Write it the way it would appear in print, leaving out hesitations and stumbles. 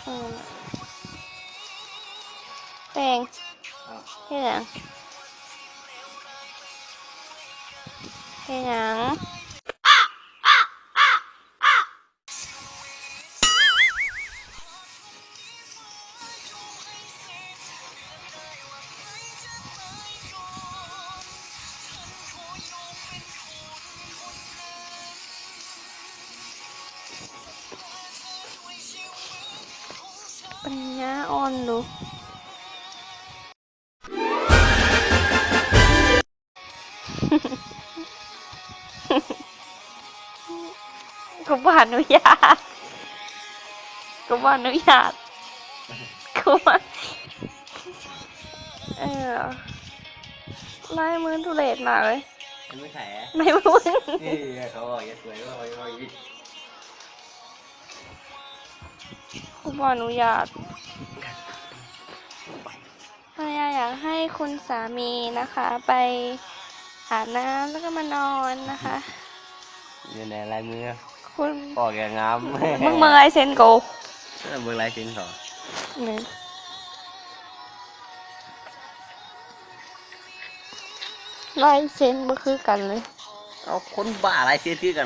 อืมแตงเฮ็ดหยังเฮ็ดหยังปัญญาอ่อนดูกูบ่อนุญาตกูบ่อนุญาตกูบ่เออลายมือทุเรศมากเลย ไม่ใส่ ไม่มึง นี่เขาบอกอย่าสวยก็บอกอย่า กูบ่อนุญาตภรรยาอยากให้คุณสามีนะคะ ไปอาบน้ำแล้วก็มานอนนะคะ อยู่ในลายมือ คุณ ปอกอย่างงาม มึงเมื่อยเซนโก มือลายเส้นเขา นี่ลายเซ็นบ่คือกันเลย เอาคนบ้าลายเส้นที่กัน